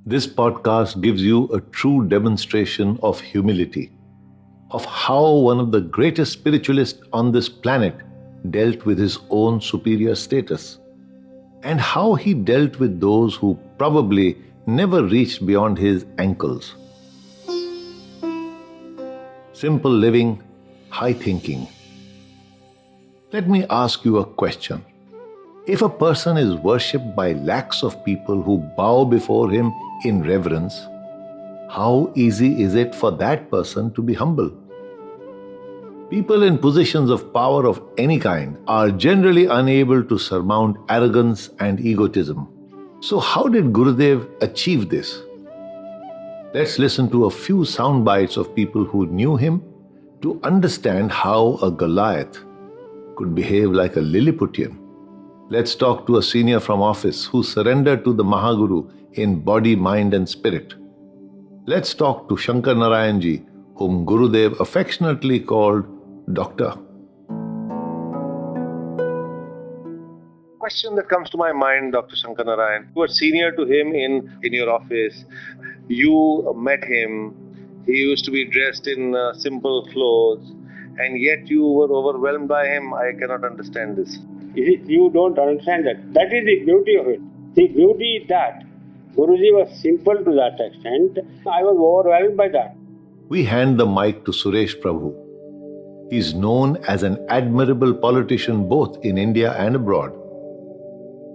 This podcast gives you a true demonstration of humility, of how one of the greatest spiritualists on this planet dealt with his own superior status, and how he dealt with those who probably never reached beyond his ankles. Simple living, high thinking. Let me ask you a question. If a person is worshipped by lakhs of people who bow before him in reverence, how easy is it for that person to be humble? People in positions of power of any kind are generally unable to surmount arrogance and egotism. So, how did Gurudev achieve this? Let's listen to a few sound bites of people who knew him to understand how a Goliath could behave like a Lilliputian. Let's talk to a senior from office who surrendered to the mahaguru in body, mind and spirit. Let's talk to Shankar Narayanji, whom Gurudev affectionately called Doctor. Question that comes to my mind, Dr. Shankar Narayan. You were senior to him in your office. You met him. He used to be dressed in simple clothes, and yet you were overwhelmed by him. I cannot understand this. You don't understand that. That is the beauty of it. The beauty is that Guruji was simple to that extent. I was overwhelmed by that. We hand the mic to Suresh Prabhu. He is known as an admirable politician both in India and abroad.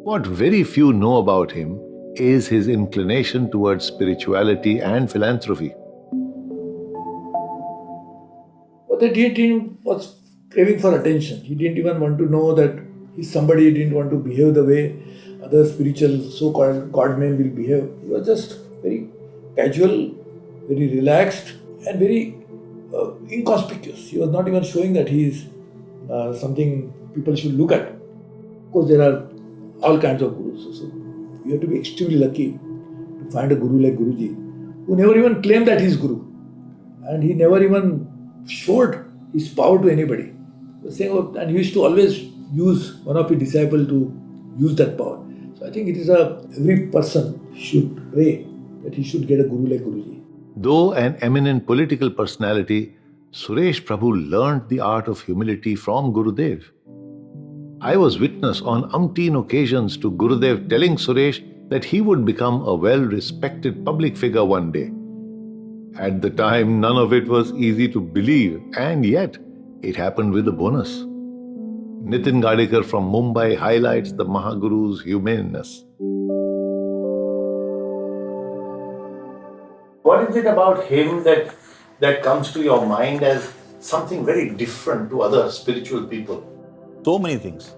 What very few know about him is his inclination towards spirituality and philanthropy. What they did him was craving for attention. He didn't even want to know that he's somebody. He didn't want to behave the way other spiritual so-called God men will behave. He was just very casual, very relaxed and very inconspicuous. He was not even showing that he is something people should look at. Of course, there are all kinds of gurus. So you have to be extremely lucky to find a guru like Guruji, who never even claimed that he is guru. And he never even showed his power to anybody. And he used to always use one of his disciples to use that power. So I think it is every person should pray that he should get a guru like Guruji. Though an eminent political personality, Suresh Prabhu learned the art of humility from Gurudev. I was witness on umpteen occasions to Gurudev telling Suresh that he would become a well-respected public figure one day. At the time, none of it was easy to believe, and yet it happened with a bonus. Nitin Gadekar from Mumbai highlights the Mahaguru's humaneness. What is it about him that comes to your mind as something very different to other spiritual people? So many things.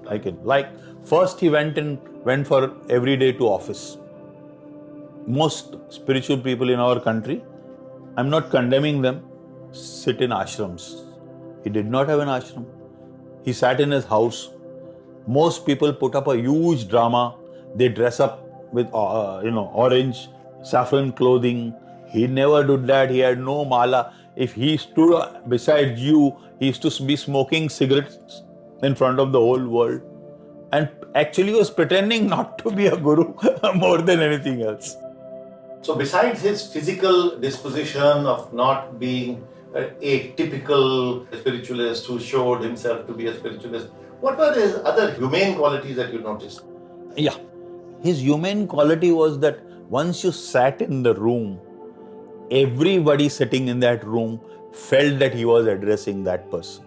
First he went for every day to office. Most spiritual people in our country, I'm not condemning them, sit in ashrams. He did not have an ashram. He sat in his house. Most people put up a huge drama. They dress up with orange, saffron clothing. He never did that. He had no mala. If he stood beside you, he used to be smoking cigarettes in front of the whole world. And actually was pretending not to be a guru more than anything else. So besides his physical disposition of not being a typical spiritualist who showed himself to be a spiritualist, what were his other humane qualities that you noticed? Yeah. His humane quality was that once you sat in the room, everybody sitting in that room felt that he was addressing that person.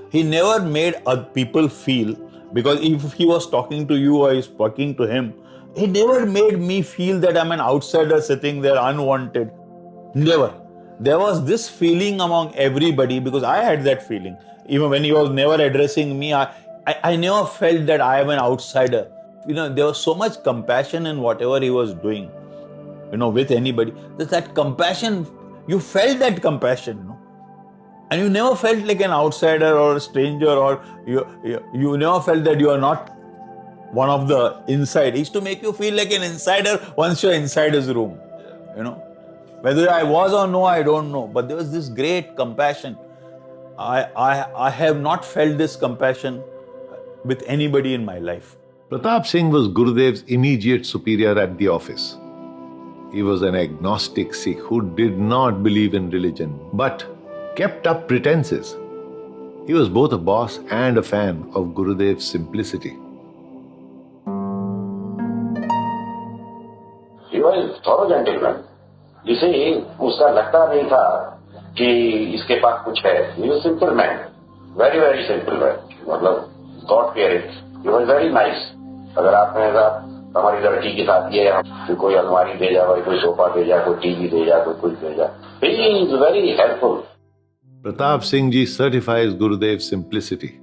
He never made people feel, because if he was talking to you or he's talking to him, he never made me feel that I'm an outsider sitting there unwanted. Never. There was this feeling among everybody, because I had that feeling. Even when he was never addressing me, I never felt that I am an outsider. There was so much compassion in whatever he was doing, with anybody. That compassion, you felt that compassion, and you never felt like an outsider or a stranger, or you never felt that you are not one of the inside. He used to make you feel like an insider once you're inside his room, Whether I was or no, I don't know. But there was this great compassion. I have not felt this compassion with anybody in my life. Pratap Singh was Gurudev's immediate superior at the office. He was an agnostic Sikh who did not believe in religion but kept up pretenses. He was both a boss and a fan of Gurudev's simplicity. He was a thorough gentleman. जिसे उसका लगता नहीं था कि इसके पास कुछ है. He was a simple man, very very simple man. मतलब God fearing. He was very nice. अगर आपने ऐसा हमारी लड़की के साथ ये कि कोई अलमारी दे जा, कोई सोफा दे जा, कोई टीवी दे जा, कोई कुछ दे जा. He is very helpful. Pratap Singh Ji certifies Gurudev's simplicity.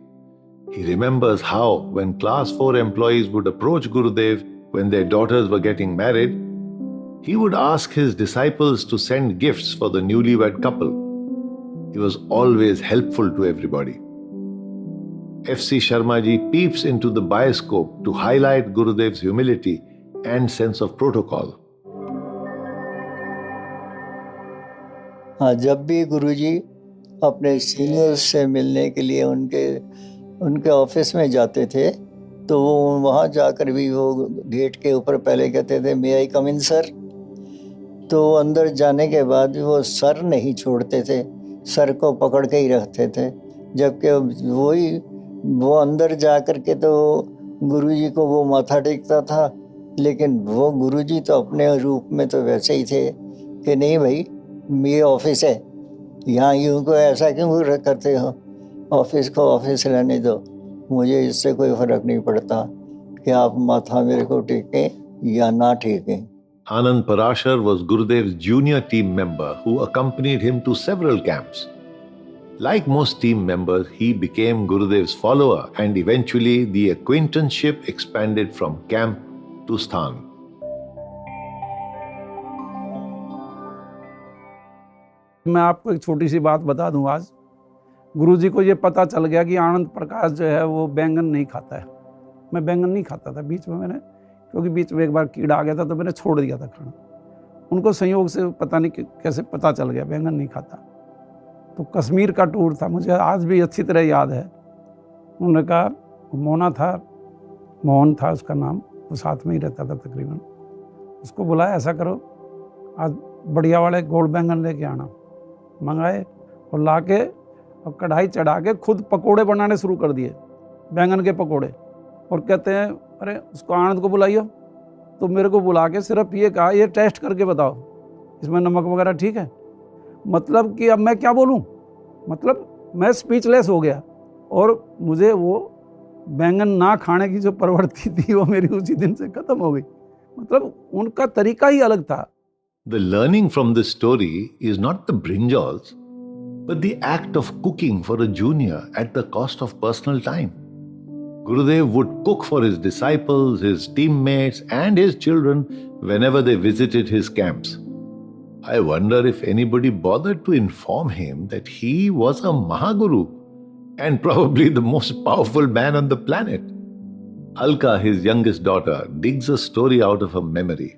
He remembers how, when class 4 employees would approach Gurudev when their daughters were getting married, he would ask his disciples to send gifts for the newlywed couple. He was always helpful to everybody. F.C. Sharma Ji peeps into the bioscope to highlight Gurudev's humility and sense of protocol. हाँ, जब भी गुरुजी अपने seniors से मिलने के लिए उनके office में जाते थे तो वो वहाँ जाकर भी वो गेट के ऊपर पहले कहते थे मे आई कम इन सर. तो अंदर जाने के बाद भी वो सर नहीं छोड़ते थे, सर को पकड़ के ही रखते थे. जबकि वो अंदर जा कर के तो गुरुजी को वो माथा टेकता था, लेकिन वो गुरुजी तो अपने रूप में तो वैसे ही थे कि नहीं भाई मेरे ऑफिस है, यहाँ यूँ को ऐसा क्यों करते हो, ऑफिस को ऑफिस रहने दो, मुझे इससे कोई फर्क नहीं पड़ता कि आप माथा मेरे को टेकें या ना टेकें. Anand Parashar was Gurudev's junior team member who accompanied him to several camps. Like most team members, he became Gurudev's follower and eventually the acquaintanceship expanded from camp to sthan. मैं आपको एक छोटी सी बात बता दूं. आज गुरुजी को ये पता चल गया कि आनंद प्रकाश जो है वो बैंगन नहीं खाता है. मैं बैंगन नहीं खाता था बीच में, मैंने क्योंकि बीच में एक बार कीड़ा आ गया था तो मैंने छोड़ दिया था खाना. उनको संयोग से पता नहीं कैसे पता चल गया बैंगन नहीं खाता. तो कश्मीर का टूर था, मुझे आज भी अच्छी तरह याद है. उन्होंने कहा, मोहन था उसका नाम, वो साथ में ही रहता था तकरीबन. उसको बुलाया ऐसा करो आज बढ़िया वाले गोल बैंगन लेके आना. मंगाए और लाके और कढ़ाई चढ़ा के खुद पकोड़े बनाने शुरू कर दिए, बैंगन के पकोड़े. और कहते हैं अरे उसको आनंद को बुलाइयो. तो मेरे को बुला के सिर्फ ये कहा ये टेस्ट करके बताओ इसमें नमक वगैरह ठीक है. मतलब कि अब मैं क्या बोलूं, मतलब मैं स्पीचलेस हो गया. और मुझे वो बैंगन ना खाने की जो प्रवृत्ति थी वो मेरी उसी दिन से खत्म हो गई. मतलब उनका तरीका ही अलग था. The learning from this story is not the brinjals, but the act of cooking for a junior at the cost of personal time. Gurudev would cook for his disciples, his teammates, and his children whenever they visited his camps. I wonder if anybody bothered to inform him that he was a mahaguru and probably the most powerful man on the planet. Alka, his youngest daughter, digs a story out of her memory.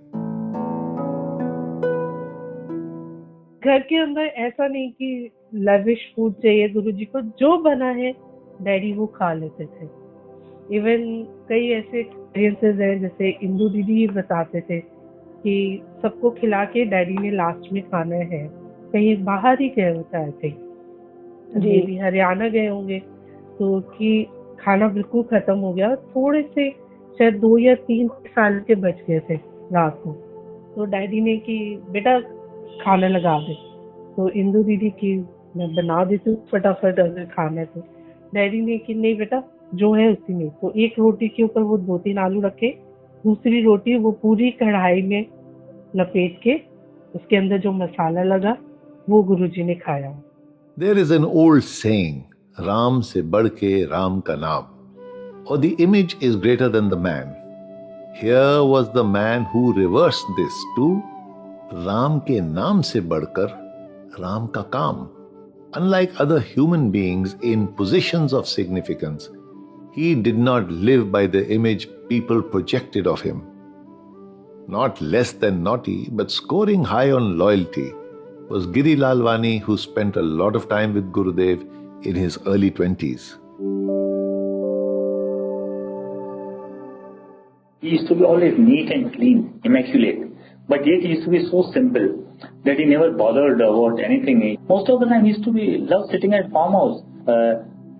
घर के अंदर ऐसा नहीं कि lavish food चाहिए गुरुजी को, जो बना है डैडी वो खा लेते थे. इवन कई ऐसे एक्सपीरियंसेस हैं, जैसे इंदू दीदी बताते थे कि सबको खिला के डैडी ने लास्ट में खाना है. कहीं बाहर ही गए होता है थे, देवी हरियाणा गए होंगे, तो कि खाना बिल्कुल खत्म हो गया. थोड़े से शायद 2 या 3 साल के बच गए थे रात को. तो डैडी ने कि बेटा खाना लगा दे. तो इंदू दीदी की मैं बना देती हूँ फटाफट अगर खाना है तो. डैडी ने कि नहीं बेटा जो है उसी में. तो एक रोटी के ऊपर वो 2-3 आलू रखे, दूसरी रोटी वो पूरी कढ़ाई में लपेट के उसके अंदर जो मसाला लगा वो गुरुजी ने खाया. There is an old saying, Ram se बढ़ के Ram का नाम, or the image is greater than the man. Here was the man who reversed this to Ram के नाम से बढ़कर Ram का काम. Unlike other human beings in positions of significance, he did not live by the image people projected of him. Not less than naughty, but scoring high on loyalty, was Giri Lalwani, who spent a lot of time with Gurudev in his early 20s. He used to be always neat and clean, immaculate. But yet he used to be so simple that he never bothered about anything. Most of the time he used to love sitting at farmhouse,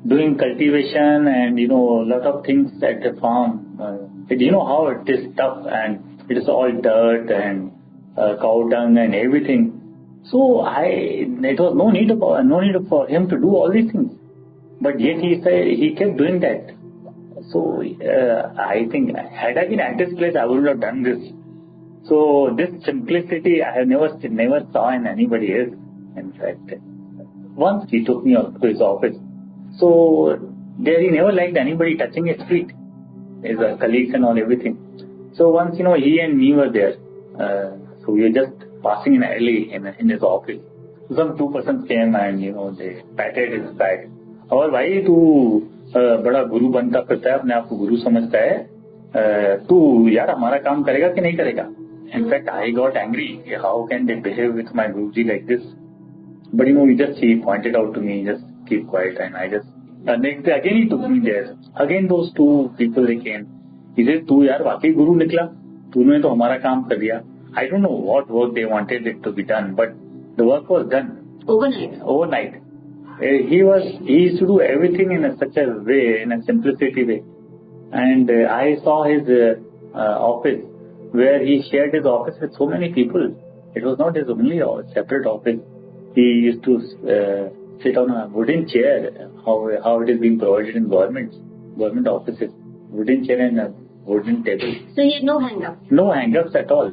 doing cultivation and a lot of things at the farm. How it is tough and it is all dirt and cow dung and everything. So it was no need for him to do all these things. But yet he kept doing that. So I think had I been at his place, I would have done this. So this simplicity I have never saw in anybody else. In fact, once he took me to his office. So there he never liked anybody touching his feet, his colleagues and all everything. So once he and me were there. So we were just passing in alley in his office. So some two persons came and they patted his back. और भाई तू बड़ा गुरु बनता फिरता है, अपने आप को गुरु समझता है, तू यार हमारा काम करेगा कि नहीं करेगा? In fact, I got angry. How can they behave with my Guruji like this? But he pointed out to me, just keep quiet, and I just next day again he took me there. Again those two people they came. He said, "तू यार वाकई गुरु निकला, तूने तो हमारा काम कर दिया." I don't know what work they wanted it to be done, but the work was done overnight. He used to do everything in such a way, in a simplicity way. And I saw his office, where he shared his office with so many people. It was not his only separate office. He used to sit on a wooden chair, how it is being provided in government offices. Wooden chair and a wooden table. So he had no hang-ups? No hang-ups at all.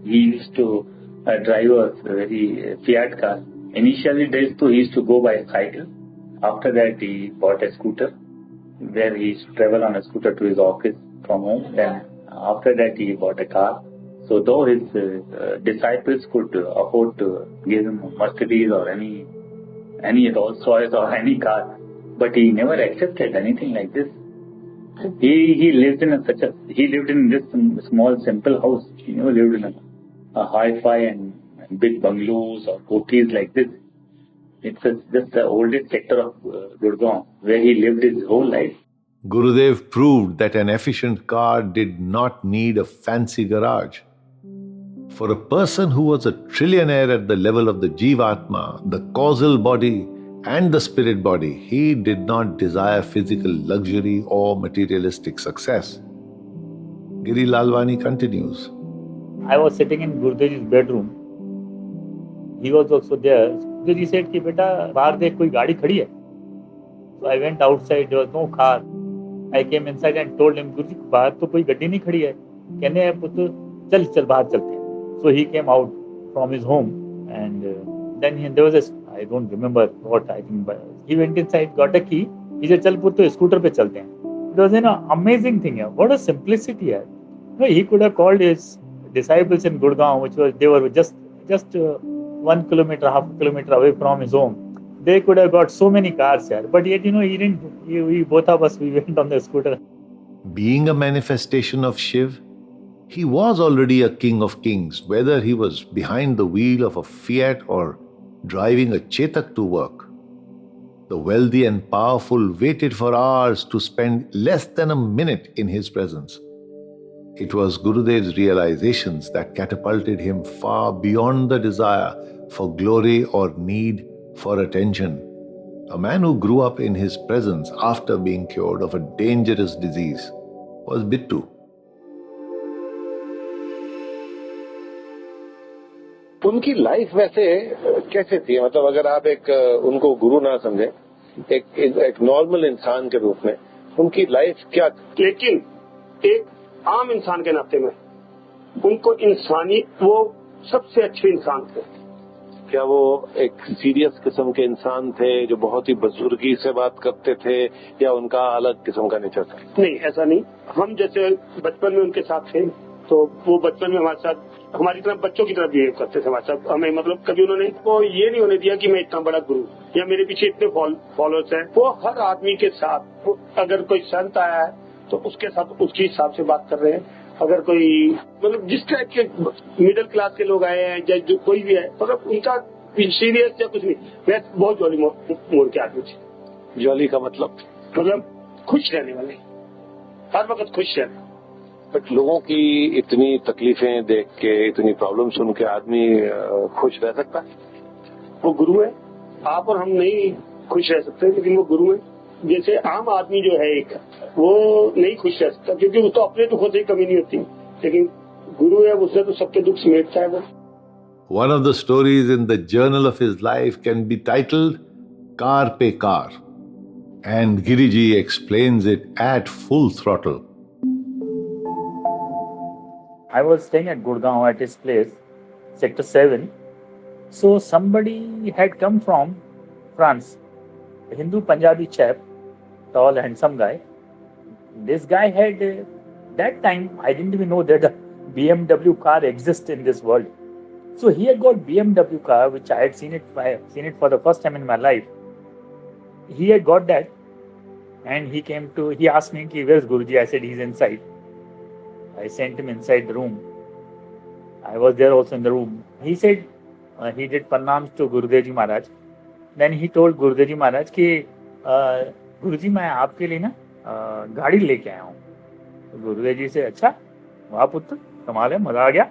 He used to drive a very Fiat car. Initially days he used to go by cycle. After that he bought a scooter, where he used to travel on a scooter to his office from home. Then after that he bought a car. So though his disciples could afford to give him a Mercedes or any Rolls Royce or any car, but he never accepted anything like this. He lived in this small simple house. He never lived in a hi-fi and big bungalows or coties like this. It's just the oldest sector of Gurgaon, where he lived his whole life. Gurudev proved that an efficient car did not need a fancy garage. For a person who was a trillionaire at the level of the Jivatma, the causal body and the spirit body, he did not desire physical luxury or materialistic success. Giri Lalwani continues. I was sitting in Gurudev's bedroom. He was also there. Guruji said कि बेटा बाहर देख कोई गाड़ी खड़ी है. So I went outside. There was no car. I came inside and told him, Guruji बाहर तो कोई गड्डी नहीं खड़ी है. कहने हैं पुत्र चल बाहर चलते हैं. So he came out from his home and then there was I don't remember what I think, but he went inside, got a key. He said चल पुत्र scooter पे चलते हैं. It was an amazing thing. What a simplicity. He could have called his disciples in Gurgaon, they were just 1 kilometer, half a kilometer away from his home. They could have got so many cars here, but yet he didn't. We both of us we went on the scooter. Being a manifestation of Shiv, he was already a king of kings, whether he was behind the wheel of a Fiat or driving a Chetak to work. The wealthy and powerful waited for hours to spend less than a minute in his presence. It was Gurudev's realizations that catapulted him far beyond the desire for glory or need for attention. A man who grew up in his presence after being cured of a dangerous disease was Bittu. उनकी life वैसे कैसे थी? मतलब अगर आप उनको गुरु ना समझे, एक नॉर्मल इंसान के रूप में उनकी लाइफ क्या? लेकिन एक आम इंसान के नाते में उनको इंसानी वो सबसे अच्छे इंसान थे. क्या वो एक सीरियस किस्म के इंसान थे जो बहुत ही बुजुर्गी से बात करते थे, या उनका अलग किस्म का नेचर था? नहीं, ऐसा नहीं. हम जैसे बचपन में उनके साथ थे तो वो बचपन में हमारे साथ हमारी तरफ बच्चों की तरफ बिहेव करते थे हमारे साथ. हमें मतलब कभी उन्होंने वो ये नहीं होने दिया कि मैं इतना बड़ा गुरु या मेरे पीछे इतने फॉलोअर्स हैं. वो हर आदमी के साथ, अगर कोई संत आया है तो उसके साथ उसके हिसाब से बात कर रहे हैं. अगर कोई मतलब जिस टाइप के मिडिल क्लास के लोग आए हैं या जो कोई भी है, मतलब उनका सीरियस या कुछ नहीं. मैं बहुत जॉली मोड के आदमी थे. जॉली का मतलब खुश रहने वाले, हर वक्त खुश रहना. बट लोगों की इतनी तकलीफें देख के, इतनी प्रॉब्लम सुन के आदमी खुश रह सकता है? वो गुरु है। आप और हम नहीं खुश रह सकते, लेकिन वो गुरु है। जैसे आम आदमी जो है एक, वो नहीं खुश रह सकता, क्योंकि उसको अपने दुखों से कमी नहीं होती, लेकिन गुरु है, उससे तो सबके दुख समेटता है वो। One of the stories in the journal of his life can be titled Car Pe Car, and Giriji explains it at full throttle. I was staying at Gurgaon at his place, Sector 7. So somebody had come from France, a Hindu Punjabi chap, tall, handsome guy. This guy had, that time, I didn't even know that a BMW car exists in this world. So he had got BMW car, which I had seen it for the first time in my life. He had got that, and he asked me, where's Guruji? I said, he's inside. I sent him inside the room. I was there also in the room. He said, he did pranams to Gurudev Ji Maharaj. Then he told Gurudev Ji Maharaj कि गुरुजी मैं आपके लिए ना गाड़ी लेके आया हूँ. गुरुदेव जी से, अच्छा वाह पुत्र, कमाल है, मजा आ गया.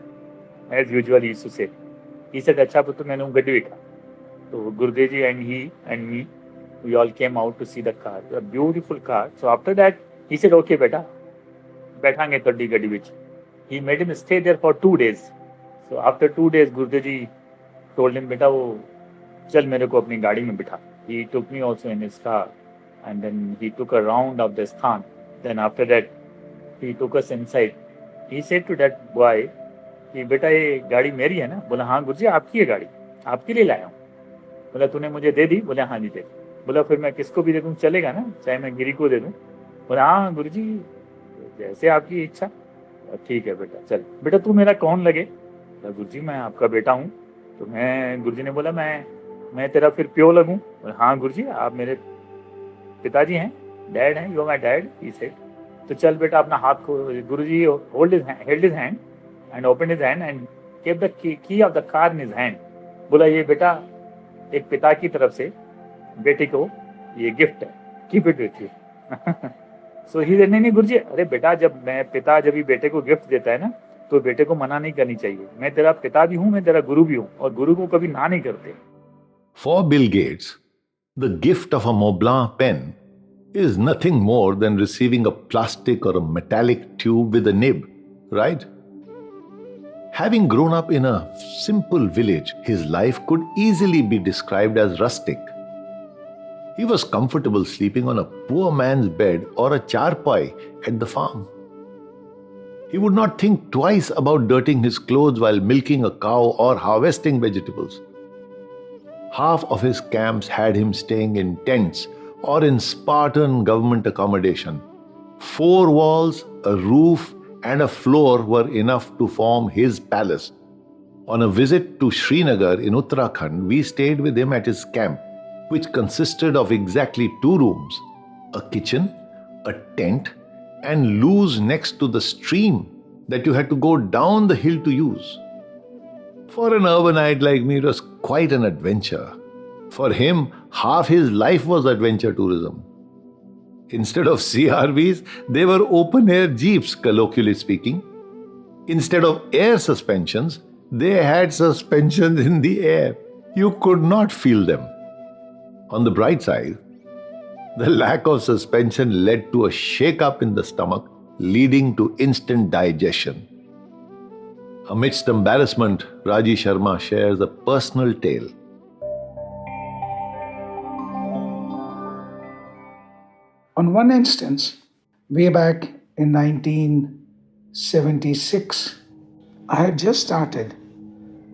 As usual, he used to say. He said, अच्छा पुत्र मैंने गाड़ी देखा. तो गुरुदेव जी and he and me, we all came out to see the car. A beautiful car. So after that, he said, okay बेटा, बैठांगे तड्डी गाड़ी विच. He made him stay there for 2 days. So after 2 days, Gurudev ji told him, बेटा वो चल मेरे को अपनी गाड़ी में बिठा. He took me also in his car, and then he took a round of the sthan. Then after that, he took us inside. He said to that boy कि बेटा ये गाड़ी मेरी है ना? बोला हाँ गुरुजी आपकी है गाड़ी, आपके लिए लाया हूँ. बोला तूने मुझे दे दी? बोला हाँ जी दे दी. बोला फिर मैं किसको भी दे दूँ चलेगा ना, चाहे मैं गिरी को दे दूँ? बोला हाँ गुरुजी जैसे आपकी इच्छा. ठीक है बेटा चल. बेटा तू मेरा कौन लगे? बोला गुरुजी मैं आपका बेटा हूँ. तो गुरुजी ने बोला मैं तेरा फिर प्यो लगूँ? बोला हाँ गुरुजी आप मेरे पिताजी हैं, डैड हैं, you are my dad. He said. तो चल बेटा अपना हाथ को. गुरुजी held his hand and opened his hand and kept the key of the car in his hand. बोला ये बेटा एक पिता की तरफ से बेटे को ये गिफ्ट है, keep it with you. So he said नहीं गुरुजी, अरे बेटा जब पिता जब ही बेटे को गिफ्ट देता है ना तो बेटे को मना नहीं करनी चाहिए. मैं तेरा पिता भी हूँ, मैं तेरा गुरु भी हूँ, और गुरु को कभी ना नहीं करते. For Bill Gates, the gift of a Montblanc pen is nothing more than receiving a plastic or a metallic tube with a nib, right? Having grown up in a simple village, his life could easily be described as rustic. He was comfortable sleeping on a poor man's bed or a charpai at the farm. He would not think twice about dirtying his clothes while milking a cow or harvesting vegetables. Half of his camps had him staying in tents or in Spartan government accommodation. 4 walls, a roof, and a floor were enough to form his palace. On a visit to Srinagar in Uttarakhand, we stayed with him at his camp, which consisted of exactly 2 rooms, a kitchen, a tent, and loos next to the stream that you had to go down the hill to use. For an urbanite like me, it was quite an adventure. For him, half his life was adventure tourism. Instead of CRVs, they were open-air jeeps, colloquially speaking. Instead of air suspensions, they had suspensions in the air. You could not feel them. On the bright side, the lack of suspension led to a shake-up in the stomach, leading to instant digestion. Amidst embarrassment, Raji Sharma shares a personal tale. On one instance, way back in 1976, I had just started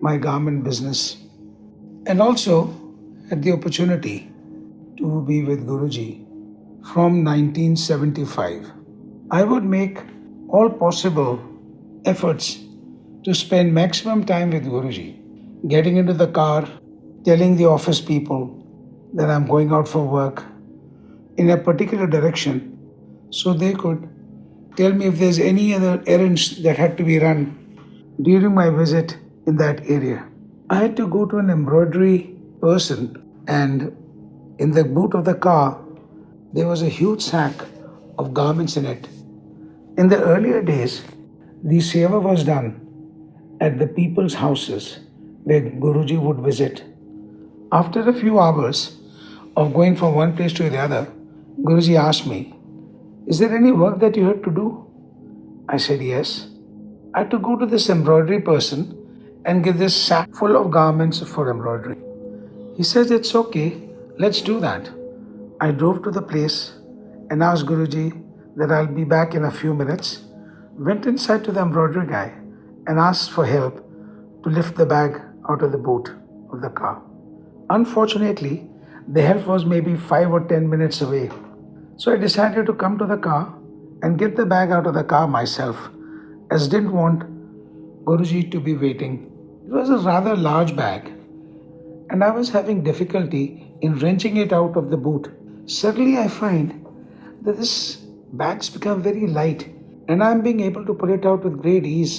my garment business and also had the opportunity to be with Guruji from 1975. I would make all possible efforts to spend maximum time with Guruji, getting into the car, telling the office people that I'm going out for work in a particular direction so they could tell me if there's any other errands that had to be run during my visit in that area. I had to go to an embroidery person, and in the boot of the car there was a huge sack of garments in it. In the earlier days, the seva was done at the people's houses where Guruji would visit. After a few hours of going from one place to the other, Guruji asked me, "Is there any work that you have to do?" I said, "Yes. I had to go to this embroidery person and get this sack full of garments for embroidery." He says, "It's okay, let's do that." I drove to the place and asked Guruji that I'll be back in a few minutes, went inside to the embroidery guy and asked for help to lift the bag out of the boot of the car. Unfortunately, the help was maybe 5 or 10 minutes away. So I decided to come to the car and get the bag out of the car myself, as didn't want Guruji to be waiting. It was a rather large bag, and I was having difficulty in wrenching it out of the boot. Suddenly I find that this bag's become very light, and I'm being able to pull it out with great ease.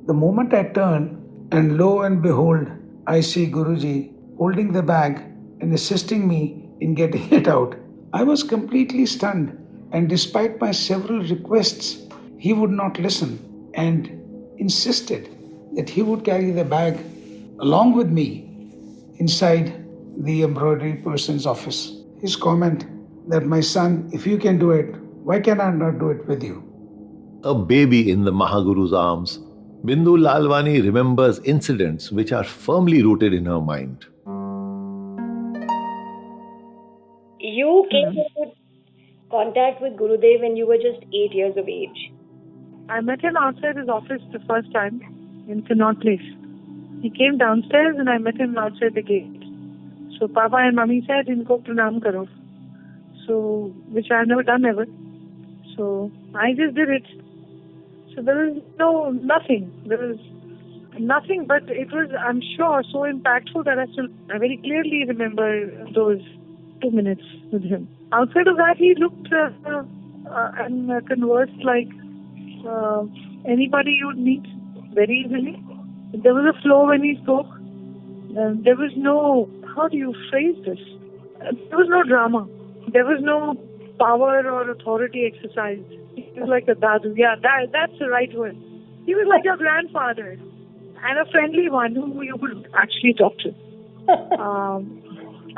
The moment I turn, and lo and behold, I see Guruji holding the bag and assisting me in getting it out. I was completely stunned, and despite my several requests, he would not listen and insisted that he would carry the bag along with me inside the embroidery person's office. His comment that, "My son, if you can do it, why can I not do it with you?" A baby in the Mahaguru's arms, Bindu Lalwani remembers incidents which are firmly rooted in her mind. You came into contact with Gurudev when you were just 8 years of age. I met him outside his office the first time in Connaught Place. He came downstairs and I met him outside the gate. So Papa and Mummy said, "Inko pranam karo." So, which I have never done ever. So I just did it. So there was nothing. There was nothing, but it was, I'm sure, so impactful that I very clearly remember those 2 minutes with him. Outside of that, he looked and conversed like anybody you would meet very easily. There was a flow when he spoke. There was no, how do you phrase this? There was no drama. There was no power or authority exercised. He was like a dadu. Yeah, that's the right word. He was like your grandfather and a friendly one who you could actually talk to.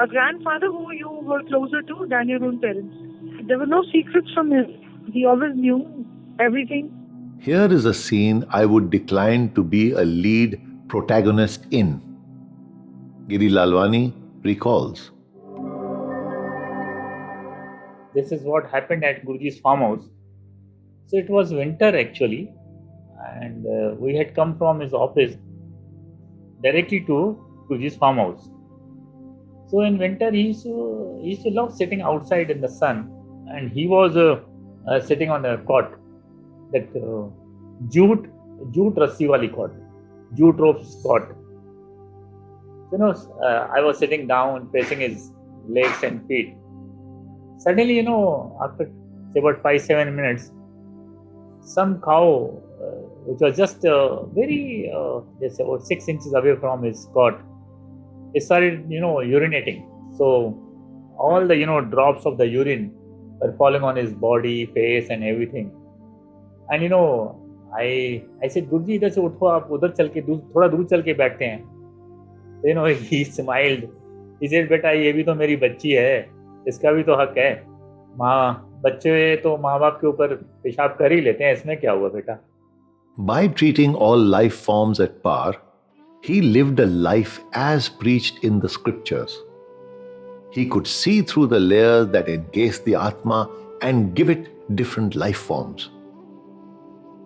A grandfather who you were closer to than your own parents. There were no secrets from him. He always knew everything. Here is a scene I would decline to be a lead protagonist in. Giri Lalwani recalls. This is what happened at Guruji's farmhouse. So it was winter actually, and we had come from his office directly to Guruji's farmhouse. So in winter, he used to love sitting outside in the sun, and he was sitting on a cot, that jute rassi wali cot, jute ropes cot. I was sitting down, facing his legs and feet. Suddenly, after say about 5-7 minutes, some cow, which was just very, just about 6 inches away from his cot, it started, urinating. So all the, drops of the urine were falling on his body, face and everything. And, I said, "Guruji, idhar se utho, aap udhar chal ke, thoda dur chal ke baiठते हैं." So, he smiled. He said, "Beta, ye bhi to meri bachchi hai. इसका भी तो हक है. बच्चे तो माँ बाप के ऊपर पेशाब कर ही लेते हैं, इसमें क्या हुआ बेटा?" By treating all life forms at par, he lived a life as preached in the scriptures. He could see through the layers that encase the Atma and give it different life forms.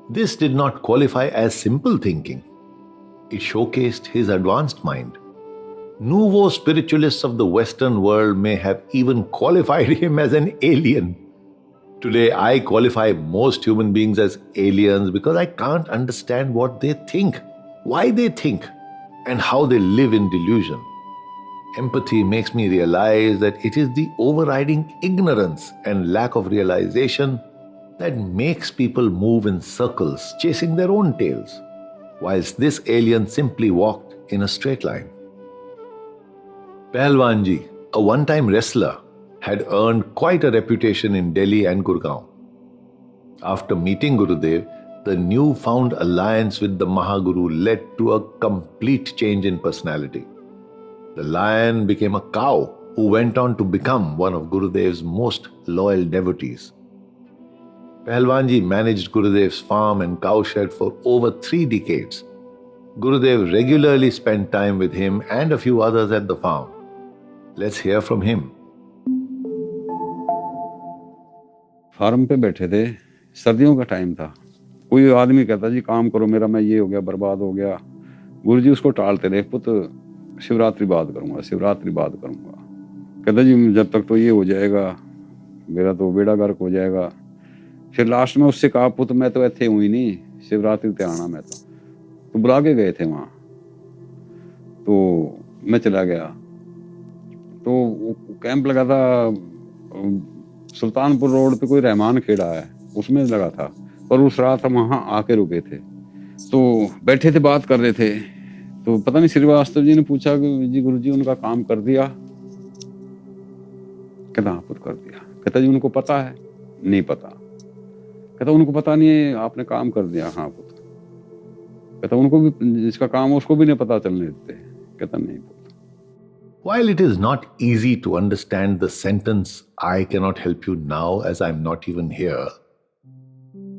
This did not qualify as simple thinking. It showcased his advanced mind. Nouveau spiritualists of the Western world may have even qualified him as an alien. Today, I qualify most human beings as aliens because I can't understand what they think, why they think, and how they live in delusion. Empathy makes me realize that it is the overriding ignorance and lack of realization that makes people move in circles, chasing their own tails, whilst this alien simply walked in a straight line. Pahalwanji, a one-time wrestler, had earned quite a reputation in Delhi and Gurgaon. After meeting Gurudev, the newfound alliance with the mahaguru led to a complete change in personality. The lion became a cow who went on to become one of Gurudev's most loyal devotees. Pahalwanji managed Gurudev's farm and cowshed for over 3 decades. Gurudev regularly spent time with him and a few others at the farm. Let's hear from him. Farm पे बैठे थे, सर्दियों का time था। कोई आदमी कहता जी काम करो मेरा, मैं ये हो गया बर्बाद हो गया। गुरुजी उसको टालते रहे, पुत्र शिवरात्रि बाद करूंगा, शिवरात्रि बाद करूंगा। कहता जी जब तक तो ये हो जाएगा मेरा तो बेड़ा गर्क हो जाएगा। फिर लास्ट में उससे कहा पुत्र मैं तो इत्थे हुई नहीं, शिवरात्रि ते आना मैं तो बुला के गए थे वहां। तो मैं चला गया, तो कैंप लगा था सुल्तानपुर रोड पे, कोई रहमान खेड़ा है उसमें लगा था, और उस रात हम वहां आके रुके थे। तो बैठे थे बात कर रहे थे, तो पता नहीं श्रीवास्तव जी ने पूछा कि जी गुरुजी उनका काम कर दिया? कहता हाँ पुत्र कर दिया। कहता जी उनको पता है? नहीं पता। कहता उनको पता नहीं है आपने काम कर दिया? हाँ पुत्र। कहता उनको भी जिसका काम है उसको भी नहीं पता चलने देते? कहता नहीं पुत्र। While it is not easy to understand the sentence, I cannot help you now as I'm not even here,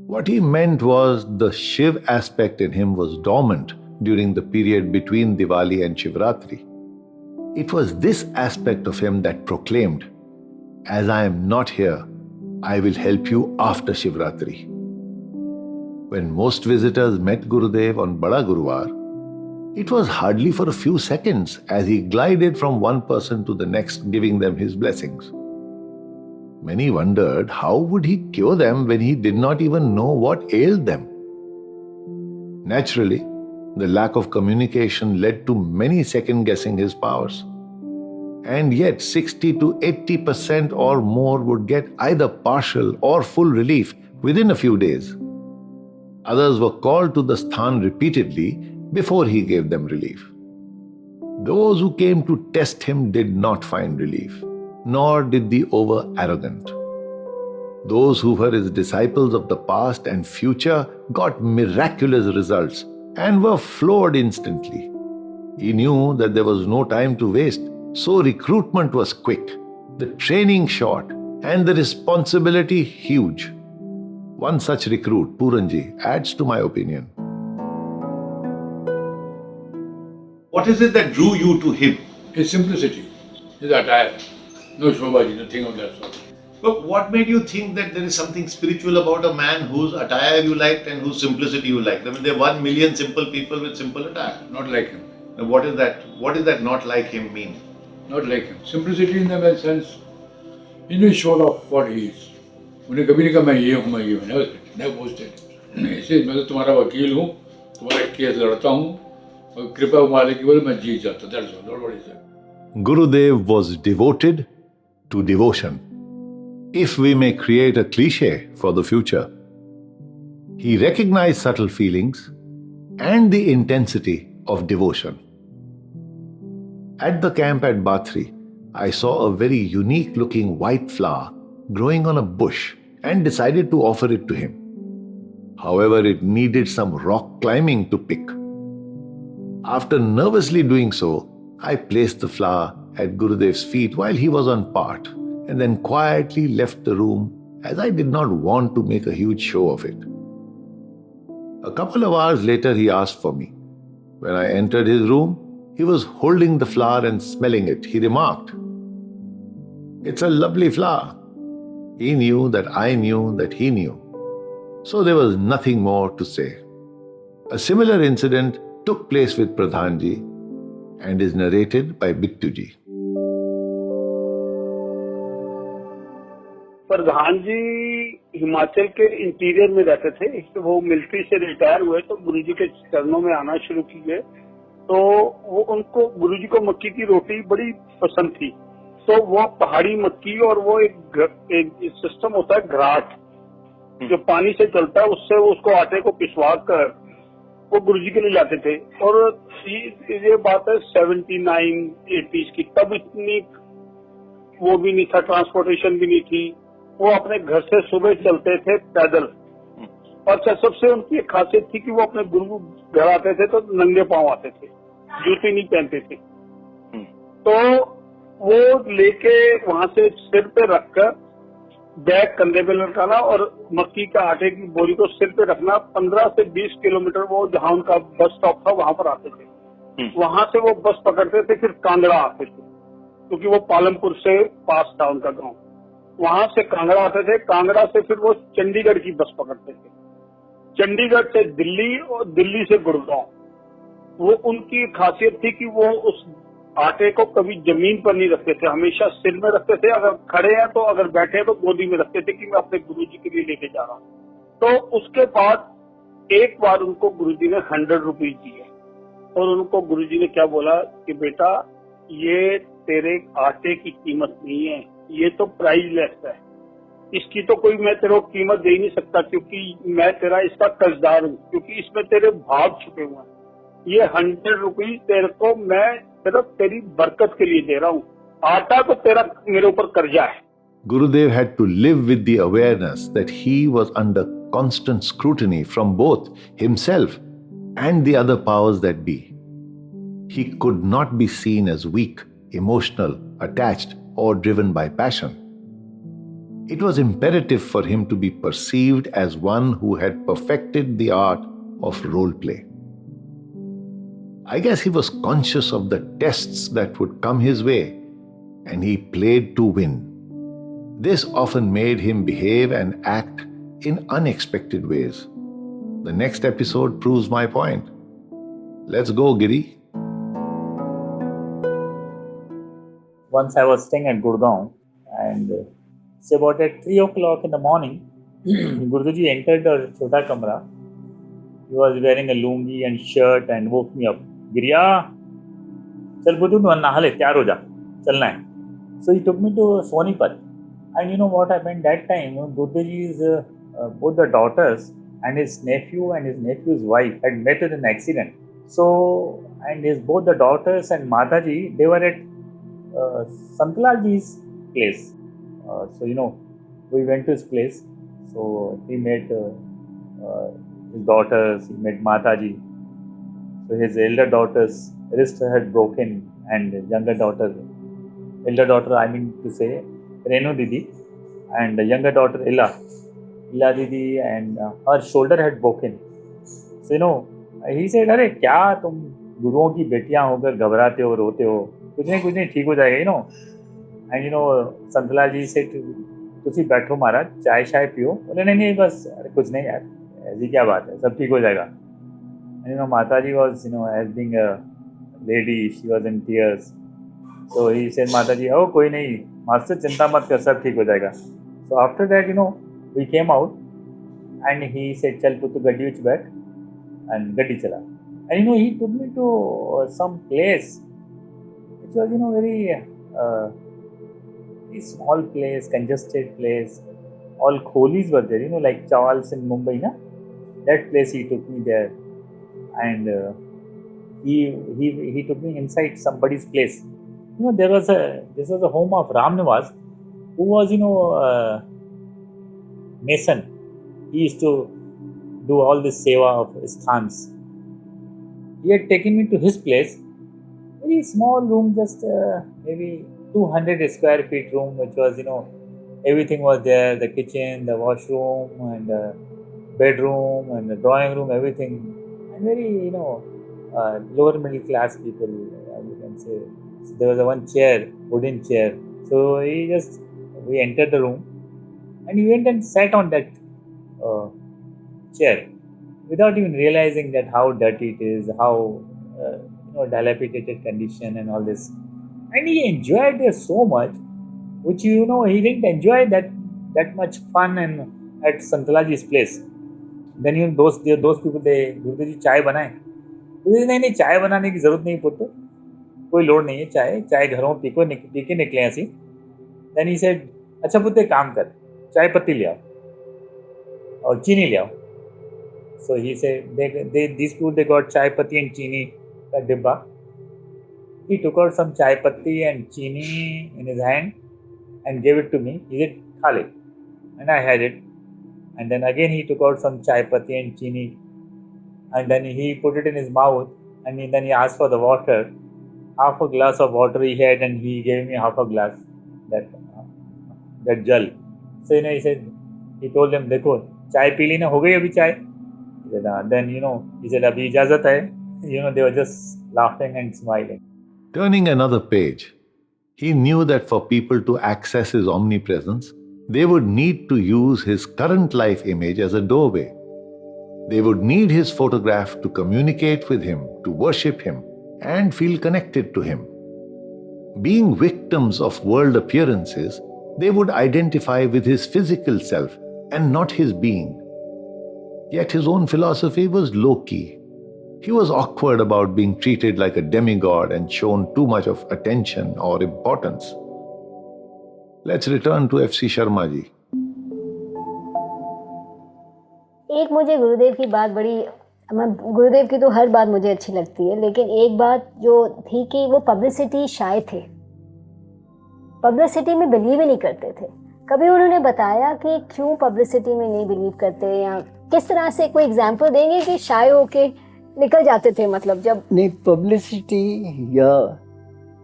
what he meant was the Shiv aspect in him was dormant during the period between Diwali and Shivratri. It was this aspect of him that proclaimed, as I am not here, I will help you after Shivratri. When most visitors met Gurudev on Bada Guruvar, it was hardly for a few seconds as he glided from one person to the next, giving them his blessings. Many wondered how would he cure them when he did not even know what ailed them. Naturally, the lack of communication led to many second-guessing his powers. And yet 60 to 80% or more would get either partial or full relief within a few days. Others were called to the sthan repeatedly before he gave them relief. Those who came to test him did not find relief, nor did the over-arrogant. Those who were his disciples of the past and future got miraculous results and were floored instantly. He knew that there was no time to waste, so recruitment was quick, the training short, and the responsibility huge. One such recruit, Puranji, adds to my opinion. What is it that drew you to him? His simplicity, his attire. No shobhaji, nothing of that sort. But what made you think that there is something spiritual about a man whose attire you liked and whose simplicity you liked? I mean, there are 1 million simple people with simple attire. Not like him. Now, what is that? What does that not like him mean? Not like him. Simplicity in the sense, he knew showed off what he is. उन्हें कभी नहीं कहा मैं ये हूँ, मैं ये हूँ. Never boasted. ऐसे मैं तो तुम्हारा वकील हूँ, तुम्हारा केस लड़ता हूँ, और कृपा मालिक की बोले मैं जीत जाता. That's all. Not what he said. Gurudev was devoted to devotion. If we may create a cliche for the future, he recognized subtle feelings and the intensity of devotion. At the camp at Bathri, I saw a very unique looking white flower growing on a bush and decided to offer it to him. However, it needed some rock climbing to pick. After nervously doing so, I placed the flower at Gurudev's feet while he was on part, and then quietly left the room as I did not want to make a huge show of it. A couple of hours later, he asked for me. When I entered his room, he was holding the flower and smelling it. He remarked, "It's a lovely flower." He knew that I knew that he knew. So there was nothing more to say. A similar incident took place with Pradhanji and is narrated by Bittuji. प्रधान जी हिमाचल के interior में रहते थे, तो वो military से retire हुए तो गुरुजी के चरणों में आना शुरू किए। तो वो उनको गुरुजी को मक्की की रोटी बड़ी पसंद थी, तो वो पहाड़ी मक्की और वो एक सिस्टम होता है घराट जो पानी से चलता है, उससे उसको आटे को पिसवा कर वो गुरुजी के लिए लाते थे। और ये बात है 79-80 की, तब इतनी वो भी नहीं था, ट्रांसपोर्टेशन भी नहीं थी। वो अपने घर से सुबह चलते थे पैदल अच्छा, सबसे उनकी एक खासियत थी कि वो अपने गुरु घर आते थे तो नंगे पांव आते थे, जूते नहीं पहनते थे। तो वो लेके वहां से सिर पे रखकर बैग कंधे पे लटकाना और मक्की का आटे की बोरी को सिर पे रखना, 15 से 20 किलोमीटर वो जहां उनका बस स्टॉप था वहां पर आते थे। वहां से वो बस पकड़ते थे, फिर कांगड़ा आते थे, क्योंकि वो पालमपुर से पास था उनका गांव। वहां से कांगड़ा आते थे, कांगड़ा से फिर वो चंडीगढ़ की बस पकड़ते थे, चंडीगढ़ से दिल्ली और दिल्ली से गुड़गांव। वो उनकी खासियत थी कि वो उस आटे को कभी जमीन पर नहीं रखते थे, हमेशा सिर में रखते थे। अगर खड़े हैं तो, अगर बैठे हैं तो गोदी में रखते थे कि मैं अपने गुरुजी के लिए लेके जा रहा हूँ। तो उसके बाद एक बार उनको गुरुजी ने 100 रुपीज दिए और उनको गुरुजी ने क्या बोला कि बेटा, ये तेरे आटे की कीमत नहीं है, ये तो प्राइसलेस है, इसकी तो कोई मैं तेरे को कीमत दे ही नहीं सकता, क्योंकि मैं तेरा इसका कर्जदार हूँ, क्योंकि इसमें तेरे भाग छुपे हुए हैं। ये 100 रुपीज तेरे को मैं सिर्फ तेरी बरकत के लिए दे रहा हूँ, आटा तो तेरा मेरे ऊपर कर्जा है। Gurudev had to live with the awareness that he was under constant scrutiny from both himself and the other powers that be. He could not be seen as weak, emotional, attached, or driven by passion. It was imperative for him to be perceived as one who had perfected the art of role play. I guess he was conscious of the tests that would come his way, and he played to win. This often made him behave and act in unexpected ways. The next episode proves my point. Let's go, Giri. Once I was staying at Gurgaon, and it's about at 3 o'clock in the morning, Guruji entered the chota kamra. He was wearing a lungi and shirt and woke me up. Giriya, chal Buddhu, nahale, tyaar ho ja, chalna hai. So he took me to Sonipat. And you know what happened that time? Guruji's both the daughters and his nephew and his nephew's wife had met in an accident. So, and both the daughters and Mataji, they were at Santlalji's place. So, you know, we went to his place. So, he met his daughters, he met Mataji. So, his elder daughter's wrist had broken, and elder daughter, I mean to say, Renu Didi, and the younger daughter, Illa Didi, and her shoulder had broken. So, you know, he said, अरे क्या तुम गुरुओं की बेटियां होकर घबराते हो, रोते हो, कुछ नहीं ठीक हो जाएगा, you know. And you know, Santlal जी से तुसी बैठो महाराज, चाय शाय पियो। बोले नहीं बस, अरे कुछ नहीं यार, ऐसी क्या बात है, सब ठीक हो जाएगा। And you know, Mataji was, you know, as being a lady, she was in tears. So he said, Mataji, oh कोई नहीं, मास्टर चिंता मत कर, सब ठीक हो जाएगा. So after that, you know, we came out, and he said, चल पुत्तू गड्डी विच बैठ, and गड्डी चला. And you know, he took me to some place which was, you know, very small place, congested place. All kholis were there, you know, like Chawals in Mumbai, na? That place he took me there, and he took me inside somebody's place. You know, this was a home of Ram Nivas, who was, you know, Mason. He used to do all this seva of sthans. He had taken me to his place, very small room, just maybe 200 square feet room, which was, you know, everything was there, the kitchen, the washroom, and the bedroom, and the drawing room, everything. And very, you know, lower middle class people, you can say. So there was one chair, wooden chair. So we entered the room, and he went and sat on that chair, without even realizing that how dirty it is, how you know, dilapidated condition and all this. And he enjoyed it so much, which, you know, he didn't enjoy that much fun and at Santalaji's place. Then you know, those people, they, Guruji चाय बनाए, Guruji नहीं चाय बनाने की जरूरत नहीं पुत्र, कोई लोड नहीं है, चाय घरों पी के निकले ऐसी. Then he said, अच्छा पुत्र काम कर, चाय पत्ती ले आओ और चीनी ले आओ. So he said, these people, they got chai patti and chini, that dibba. He took out some chai patti and chini in his hand and gave it to me. He said, khale. And I had it. And then again he took out some chai patti and chini, and then he put it in his mouth, and then he asked for the water. Half a glass of water he had, and he gave me half a glass, that jal. So he said, he told them, देखो चाय P ली ना, हो गई अभी चाय? He said, then he said, अभी इजाजत है. They were just laughing and smiling. Turning another page, he knew that for people to access his omnipresence, they would need to use his current life image as a doorway. They would need his photograph to communicate with him, to worship him, and feel connected to him. Being victims of world appearances, they would identify with his physical self and not his being. Yet his own philosophy was low-key. He was awkward about being treated like a demigod and shown too much of attention or importance. Let's return to F.C. Sharma ji. एक मुझे गुरुदेव की बात गुरुदेव की तो हर बात मुझे अच्छी लगती है, लेकिन एक बात जो थी कि वो पब्लिसिटी शाय थे, पब्लिसिटी में बिलीव ही नहीं करते थे. कभी उन्होंने बताया कि क्यों पब्लिसिटी में नहीं बिलीव करते, या किस तरह से कोई एग्जांपल देंगे कि शाय होके निकल जाते थे? मतलब जब नहीं, पब्लिसिटी या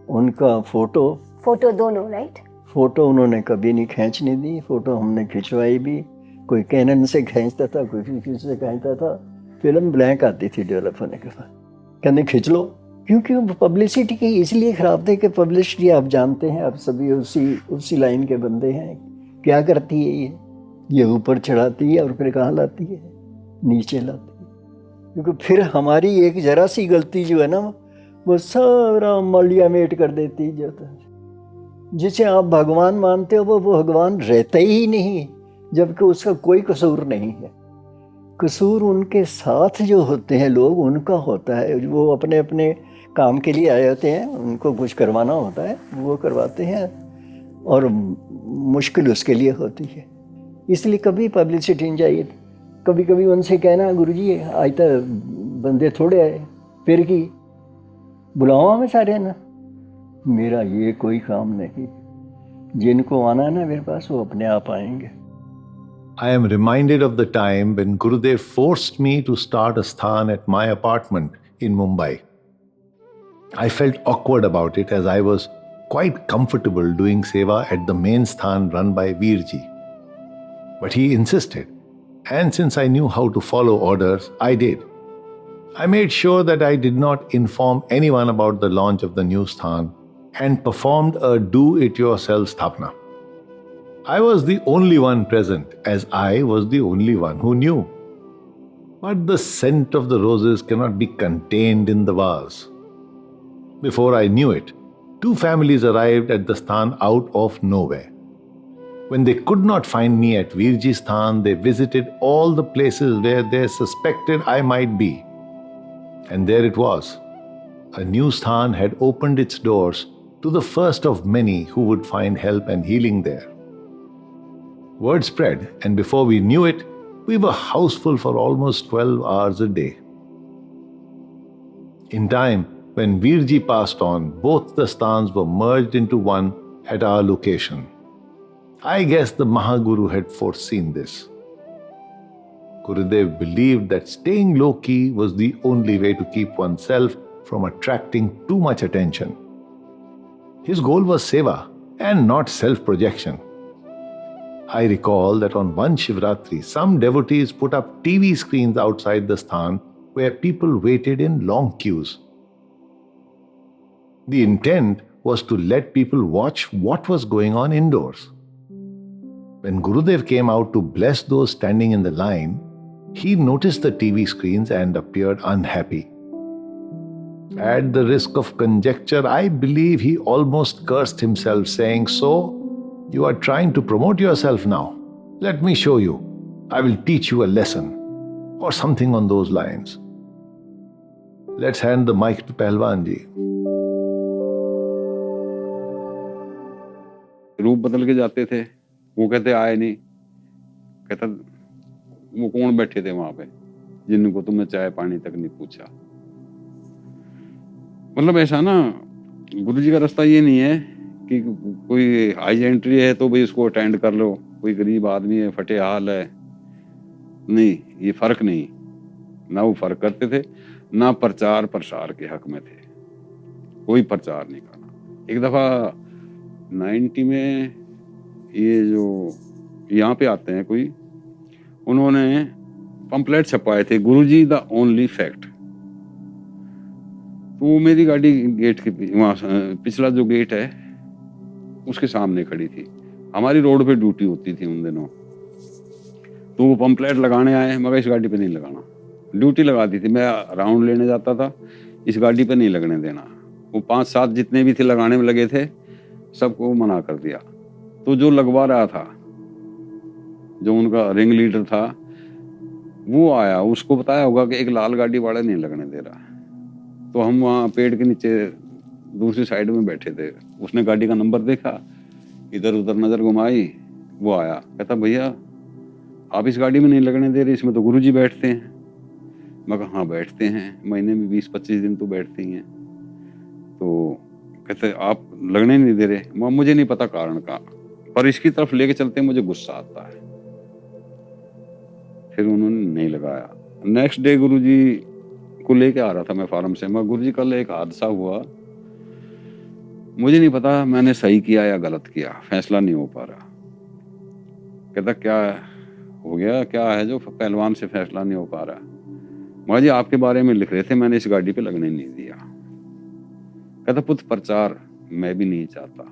उनका फोटो दोनों, राइट? फोटो उन्होंने कभी नहीं खींचने दी. फोटो हमने खिंचवाई भी, कोई कैनन से खींचता था, कोई किसी से खींचता था. फिल्म ब्लैंक आती थी डेवलप होने के बाद, कहने खींच लो. क्योंकि पब्लिसिटी की इसलिए खराब थे कि पब्लिसिटी आप जानते हैं, आप सभी उसी लाइन के बंदे हैं. क्या करती है ये ऊपर चढ़ाती है और फिर कहाँ लाती है? नीचे लाती है. क्योंकि फिर हमारी एक जरा सी गलती जो है ना, वो सारा मलियामेट कर देती है. जिसे आप भगवान मानते हो वो भगवान रहता ही नहीं, जबकि उसका कोई कसूर नहीं है. कसूर उनके साथ जो होते हैं लोग, उनका होता है. वो अपने अपने काम के लिए आए होते हैं, उनको कुछ करवाना होता है, वो करवाते हैं, और मुश्किल उसके लिए होती है. इसलिए कभी पब्लिसिटी नहीं चाहिए. कभी कभी उनसे कहना, गुरुजी आज तो बंदे थोड़े आए, फिर की बुलाओ हमें सारे ना. मेरा ये कोई काम नहीं. जिनको आना है ना मेरे पास, वो अपने आप आएंगे. I am reminded of the time when Gurudev forced me to start a sthan at my apartment in Mumbai. I felt awkward about it as I was quite comfortable doing seva at the main sthan run by Veerji. But he insisted, and since I knew how to follow orders, I did. I made sure that I did not inform anyone about the launch of the new sthan and performed a do-it-yourself sthapna. I was the only one present, as I was the only one who knew. But the scent of the roses cannot be contained in the vase. Before I knew it, 2 families arrived at the sthan out of nowhere. When they could not find me at Veerji's sthan, they visited all the places where they suspected I might be. And there it was. A new sthan had opened its doors to the first of many who would find help and healing there. Word spread, and before we knew it, we were houseful for almost 12 hours a day. In time, when Veerji passed on, both the sthans were merged into one at our location. I guess the mahaguru had foreseen this. Gurudev believed that staying low-key was the only way to keep oneself from attracting too much attention. His goal was seva and not self-projection. I recall that on one Shivratri, some devotees put up TV screens outside the sthan where people waited in long queues. The intent was to let people watch what was going on indoors. When Gurudev came out to bless those standing in the line, he noticed the TV screens and appeared unhappy. At the risk of conjecture, I believe he almost cursed himself, saying, "So, you are trying to promote yourself now. Let me show you. I will teach you a lesson," or something on those lines. Let's hand the mic to Pehlwan ji. रूप बदल के जाते थे. वो कहते आए नहीं. कहता वो कौन बैठे थे वहां पे जिनको तुमने चाय पानी तक नहीं पूछा. मतलब ऐसा ना, गुरुजी का रास्ता ये नहीं है कि कोई हाई एंट्री है तो भाई उसको अटेंड कर लो. कोई गरीब आदमी है, फटे हाल है, नहीं, ये फर्क नहीं, ना वो फर्क करते थे, ना प्रचार प्रसार के हक में थे, कोई प्रचार नहीं करना। एक दफा 90 में ये जो यहाँ पे आते हैं कोई, उन्होंने पंपलेट छपवाए थे, गुरुजी द ओनली फैक्ट। तो मेरी गाड़ी गेट के वहाँ पिछला जो गेट है उसके सामने खड़ी थी, हमारी रोड पे ड्यूटी होती थी उन दिनों। तो वो पंपलेट लगाने आए, मगर इस गाड़ी पे नहीं लगाना, ड्यूटी लगा दी थी, मैं राउंड लेने जाता था, इस गाड़ी पे नहीं लगने देना। वो 5-7 जितने भी थे लगाने में लगे थे, सबको मना कर दिया। तो जो लगवा रहा था, जो उनका रिंग लीडर था, वो आया, उसको बताया होगा कि एक लाल गाड़ी वाला नहीं लगने दे रहा। तो हम वहाँ पेड़ के नीचे दूसरी साइड में बैठे थे, उसने गाड़ी का नंबर देखा, इधर उधर नजर घुमाई, वो आया, कहता भैया आप इस गाड़ी में नहीं लगने दे रहे, इसमें तो गुरुजी बैठते हैं। मैं कहा हाँ बैठते हैं, महीने में 20-25 दिन तो बैठते ही हैं। तो कहते आप लगने नहीं दे रहे। मुझे नहीं पता कारण का, पर इसकी तरफ लेके चलते मुझे गुस्सा आता है। फिर उन्होंने नहीं लगाया। नेक्स्ट डे गुरुजी को लेके आ रहा था मैं फार्म से, मैं गुरुजी कल एक हादसा हुआ, मुझे नहीं पता मैंने सही किया या गलत किया, फैसला नहीं हो पा रहा। कहता क्या हो गया, क्या है जो पहलवान से फैसला नहीं हो पा रहा? मगर जी आपके बारे में लिख रहे थे, मैंने इस गाड़ी पे लगने नहीं दिया। कहता पुत्र प्रचार मैं भी नहीं चाहता।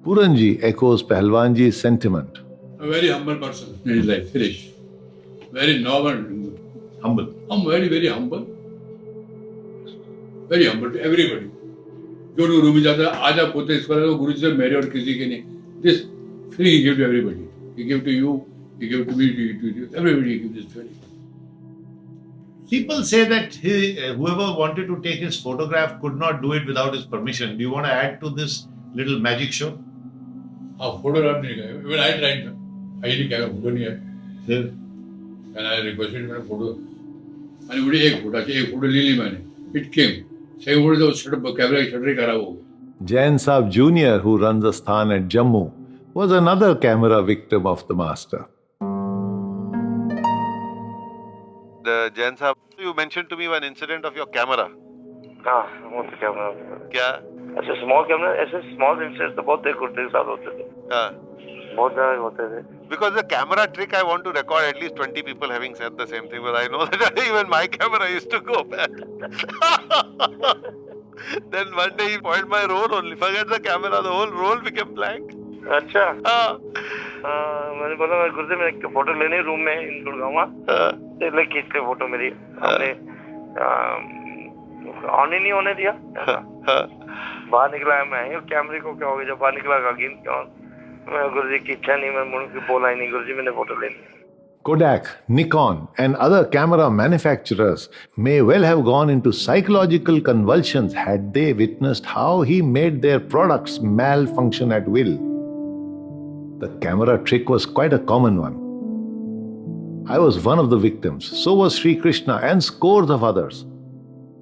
Puran ji echoes Pahalwan ji's sentiment. A very humble person in his life, Finish. Very noble. Humble. I'm very, very humble. Very humble to everybody. जो गुरु में जाता है, आज आप होते इसको लगा गुरु से मेरे और किसी के नहीं. This free he gave to everybody. He gave to you, he gave to me, to you. Everybody he gave this free. People say that whoever wanted to take his photograph could not do it without his permission. Do you want to add to this little magic show? Photograph नहीं गया. Even I tried. I didn't get a photo नहीं है. फिर? And I requested मैंने photo. मैंने बोली एक photo ले ली मैंने. It came. सही बोले तो कैमरा की शटरिंग खराब हो गई. Jain Saab Jr., who runs a sthan at Jammu, was another camera victim of the master. Jain Saab, you mentioned to me one incident of your camera. हाँ, वो तो कैमरा. क्या? ऐसे स्मॉल कैमरा, ऐसे small incidents तो बहुत देर के साथ होते थे. हाँ. बहुत ज़्यादा होते थे. Because the camera trick, I want to record at least 20 people having said the same thing, but I know that even my camera used to go bad. Then one day he pointed my roll only. Forget the camera, the whole roll became blank. अच्छा. मैंने बोला मैं गुरुजी में एक photo लेने room में इन गुड़गांव ले खींच ले फोटो मेरी. हमने ऑन ही नहीं होने दिया. बाहर निकला मैं, कैमरे को क्या हो गया? जब बाहर निकला अगेन क्या? गुरुजी की इच्छा नहीं, मैं मुड़ के बोला ही नहीं, गुरुजी मैंने फोटो ले ली. Kodak, Nikon, and other camera manufacturers may well have gone into psychological convulsions had they witnessed how he made their products malfunction at will. The camera trick was quite a common one. I was one of the victims, so was Sri Krishna and scores of others.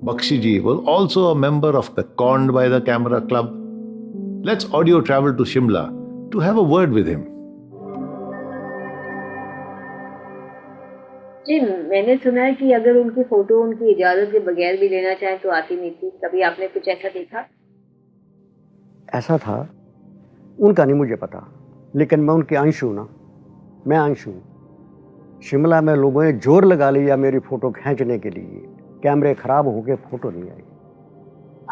Bakshi ji was also a member of the Conned by the Camera Club. Let's audio travel to Shimla to have a word with him. जी, मैंने सुना है कि अगर उनकी photo उनकी इजाजत के बगैर भी लेना चाहें तो आती नहीं थी. कभी आपने कुछ ऐसा देखा? ऐसा था, उनका नहीं मुझे पता, लेकिन मैं उनके अंश हूँ ना, मैं अंश हूँ. शिमला में लोगों ने जोर लगा लिया मेरी फोटो खींचने के लिए, कैमरे खराब हो गए, फोटो नहीं आई.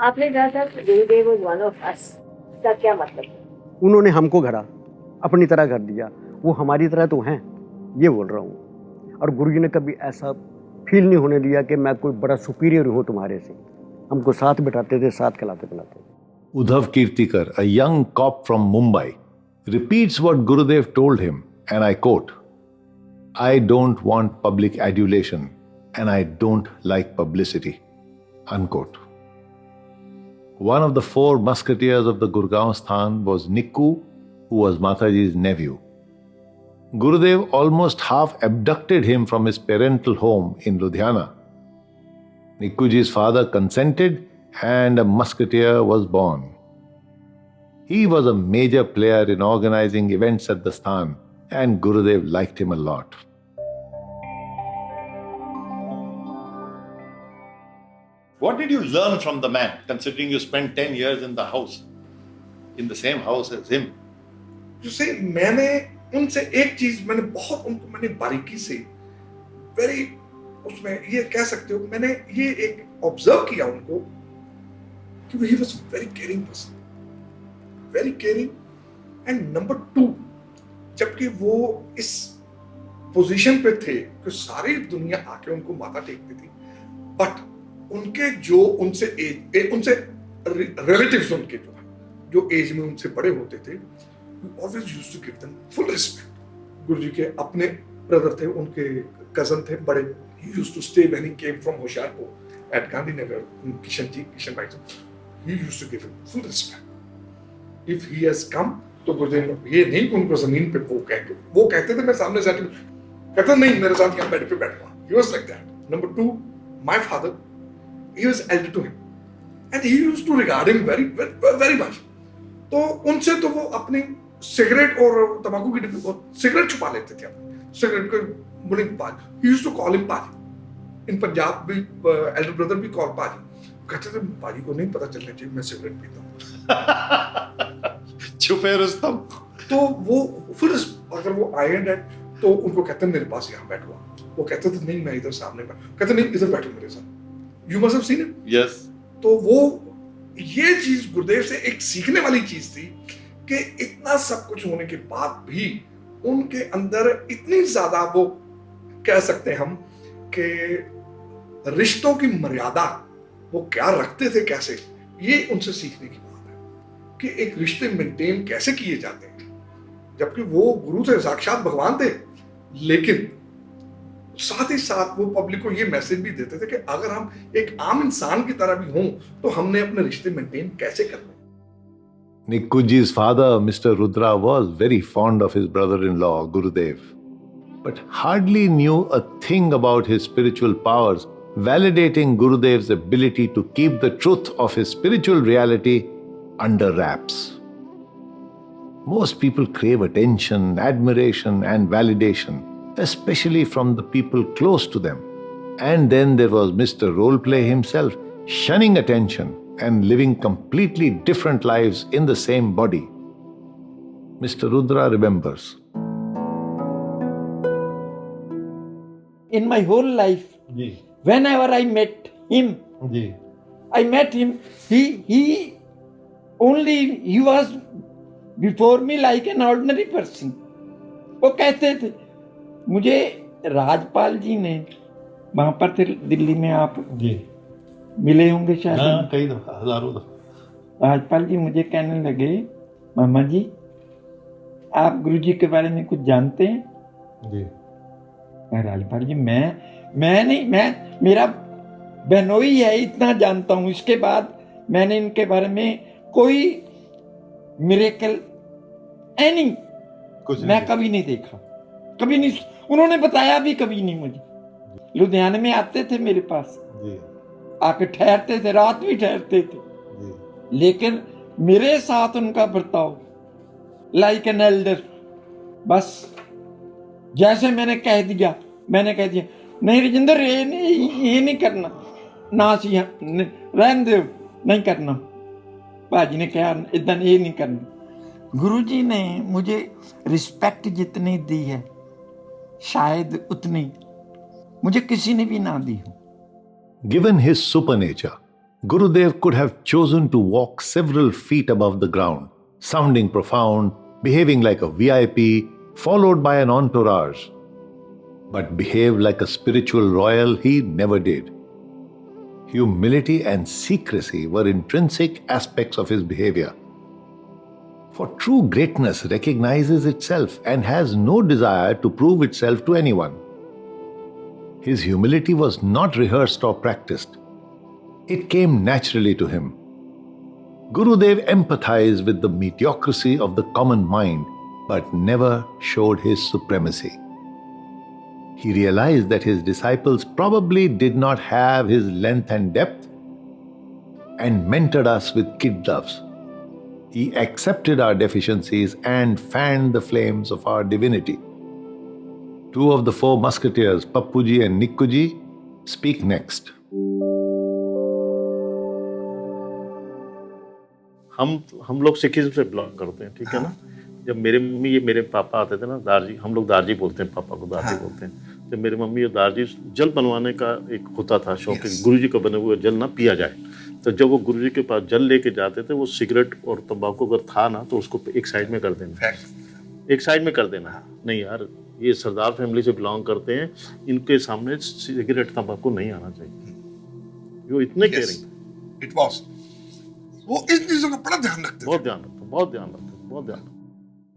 आपने कहा था गुरुदेव वाज वन ऑफ अस, इसका क्या मतलब? उन्होंने हमको घड़ा, अपनी तरह घर दिया, वो हमारी तरह तो हैं, ये बोल रहा हूँ. और गुरुजी ने कभी ऐसा फील नहीं होने दिया कि मैं कोई बड़ा सुपीरियर हूँ तुम्हारे से. हमको साथ बिठाते थे, साथ खिलाते पिलाते थे. Udhav Kirtikar, a young cop from Mumbai, repeats what Gurudev told him, and I quote, "I don't want public adulation and I don't like publicity," unquote. One of the 4 musketeers of the Gurgaon Sthan was Nikku, who was Mataji's nephew. Gurudev almost half abducted him from his parental home in Ludhiana. Nikkuji's father consented and a musketeer was born. He was a major player in organizing events at the Sthan and Gurudev liked him a lot. What did you learn from the man, considering you spent 10 years in the house, in the same house as him? जैसे मैंने उनसे एक चीज मैंने बारीकी से very उसमें ये कह सकते हो, मैंने ये एक ऑब्जर्व किया उनको कि he was very caring person, very caring. And number 2, जबकि वो इस पोजीशन पे थे कि सारी दुनिया आके उनको माथा टेकती थी, बट उनके जो उनसे रिलेटिव्स, उनके जो एज में उनसे बड़े होते थे, always used to give them full respect. गुरुजी के अपने ब्रदर थे, उनके कजन थे बड़े. He used to stay when he came from Hoshiarpur at Gandhinagar, Kishan भाई, he used to give him full respect. If he has come, तो गुरुजी ने ये नहीं कि उनको जमीन पे वो कहते थे मैं सामने से कहता नहीं मेरे साथ यहाँ बेड पे बैठवा. He was like that. Number 2, my father, he was elder to him, and he used to regard him very, very, very much. तो उनसे तो वो अपनी सिगरेट और तंबाकू की डिब्बी और सिगरेट छुपा लेते थे अपनी सिगरेट को बोले पाजी. He used to call him पाजी. इन पंजाब भी एल्डर ब्रदर भी कॉल पाजी. कहते थे पाजी को नहीं पता चलना चाहिए मैं सिगरेट पीता हूँ. छुपे रुस्तम. तो वो फिर अगर वो आए डैड तो उनको कहते हैं मेरे पास यहाँ बैठो. वो कहते थे नहीं मैं इधर सामने बैठ, कहते नहीं इधर बैठो मेरे साथ. You must have seen it. Yes. तो वो ये चीज गुरुदेव से एक सीखने वाली चीज थी कि इतना सब कुछ होने के बाद भी उनके अंदर इतनी ज्यादा वो कह सकते हैं हम कि रिश्तों की मर्यादा वो क्या रखते थे, कैसे, ये उनसे सीखने की बात है कि एक रिश्ते मेंटेन कैसे किए जाते हैं. जबकि वो गुरु थे, साक्षात भगवान थे, लेकिन साथ ही साथ वो पब्लिक को ये मैसेज भी देते थे कि अगर हम एक आम इंसान की तरह भी हों तो हमने अपने रिश्ते मेंटेन कैसे करने. Nikkuji's father, Mr. Rudra, was very fond of his brother-in-law, Gurudev, but hardly knew a thing about his spiritual powers, validating Gurudev's ability to keep the truth of his spiritual reality under wraps. Most people crave attention, admiration, and validation, especially from the people close to them. And then there was Mr. Roleplay himself, shunning attention and living completely different lives in the same body. Mr. Rudra remembers. In my whole life, whenever I met him, he was before me like an ordinary person. वो कहते थे मुझे राजपाल जी ने वहां पर थे दिल्ली में, आप मिले होंगे शायद. हाँ, कई दफा, हजारों दफा. राजपाल जी मुझे कहने लगे मामा जी आप गुरु जी के बारे में कुछ जानते हैं? मैं राजपाल जी मैं नहीं, मेरा बहनोई है, इतना जानता हूँ. इसके बाद मैंने इनके बारे में कोई मिरेकल मैं कभी नहीं देखा, कभी नहीं. उन्होंने बताया भी कभी नहीं मुझे. लुधियाने में आते थे मेरे पास, आके ठहरते थे, रात भी ठहरते थे, लेकिन मेरे साथ उनका बर्ताव लाइक एन एल्डर. बस जैसे मैंने कह दिया नहीं राजेंद्र ये नहीं करना, ना सी रहने दो, नहीं करना. भाजी ने कहा इतना ये नहीं करना. गुरुजी ने मुझे रिस्पेक्ट जितनी दी है शायद उतनी मुझे किसी ने भी ना दी हो. Given his supernature, Gurudev could have chosen to walk several feet above the ground, sounding profound, behaving like a VIP, followed by an entourage. But behave like a spiritual royal he never did. Humility and secrecy were intrinsic aspects of his behavior. For true greatness recognizes itself and has no desire to prove itself to anyone. His humility was not rehearsed or practiced. It came naturally to him. Gurudev empathized with the mediocrity of the common mind, but never showed his supremacy. He realized that his disciples probably did not have his length and depth, and mentored us with kid gloves. He accepted our deficiencies and fanned the flames of our divinity. Two of the four musketeers, Pappuji and Nikkuji, speak next. हम लोग Sikhism से belong करते हैं, ठीक है ना। जब मेरे मम्मी ये मेरे पापा आते थे ना, दारजी, हम लोग दारजी बोलते हैं, पापा को दारजी बोलते हैं। जब मेरे मम्मी और दारजी, जल बनवाने का एक होता था शौक, गुरु जी को बने हुए जल ना पिया जाए, तो जब वो गुरु जी के पास जल लेके जाते थे, वो सिगरेट और तंबाकू अगर था ना तो उसको एक साइड में कर देना, एक साइड में कर देना। नहीं यार, ये सरदार फैमिली से बिलोंग करते हैं, इनके सामने सिगरेट तंबाकू नहीं आना चाहिए। वो इतने केयरिंग, इट वाज, वो इस चीजों का बड़ा ध्यान रखते थे, बहुत ध्यान रखते, बहुत ध्यान रखते, बहुत ध्यान।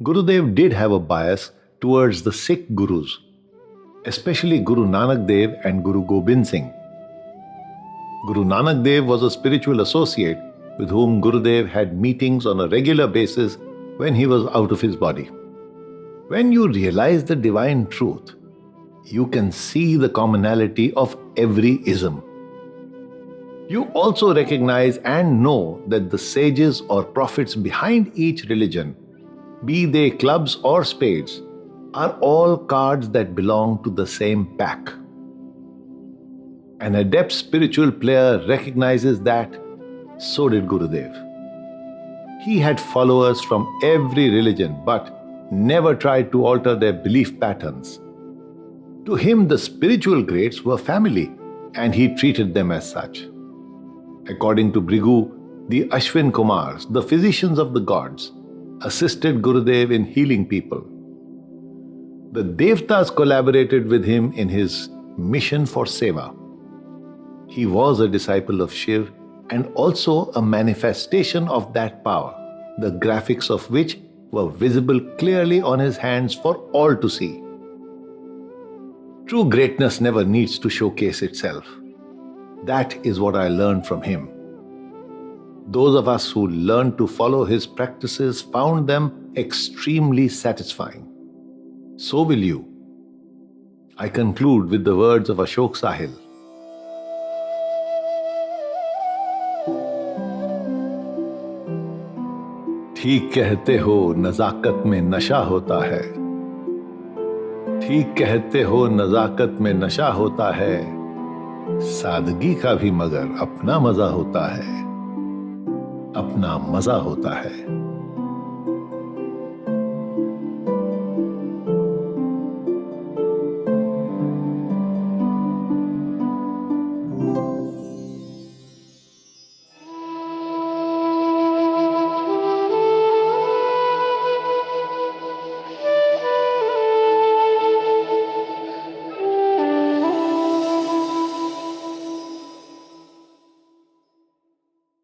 Gurudev did have a bias towards the Sikh Gurus, especially Guru Nanak Dev and Guru Gobind Singh. Guru Nanak Dev was a spiritual associate with whom Gurudev had meetings on a regular basis when he was out of his body. When you realize the divine truth, you can see the commonality of every ism. You also recognize and know that the sages or prophets behind each religion, be they clubs or spades, are all cards that belong to the same pack. An adept spiritual player recognizes that. So did Gurudev. He had followers from every religion but never tried to alter their belief patterns. To him, the spiritual greats were family, and he treated them as such. According to Brigu, the Ashwin Kumars, the physicians of the gods, assisted Gurudev in healing people. The Devtas collaborated with him in his mission for seva. He was a disciple of Shiv and also a manifestation of that power, the graphics of which were visible clearly on his hands for all to see. True greatness never needs to showcase itself. That is what I learned from him. Those of us who learned to follow his practices found them extremely satisfying. So will you. I conclude with the words of Ashok Sahil. ठीक कहते हो नजाकत में नशा होता है, ठीक कहते हो नजाकत में नशा होता है, सादगी का भी मगर अपना मजा होता है, अपना मजा होता है।